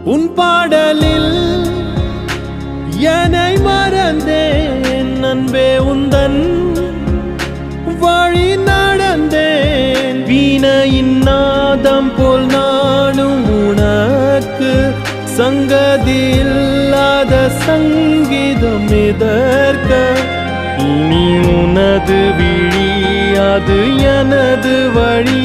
உன் பாடலில் என்னை மறந்தேன் அன்பே உந்தன் வழி நடந்தேன் வீணையின் நாதம் போல் நானும் உனக்கு சங்கதியில்லாத சங்கீதம் எதற்க இனி உனது விழி அது எனது வழி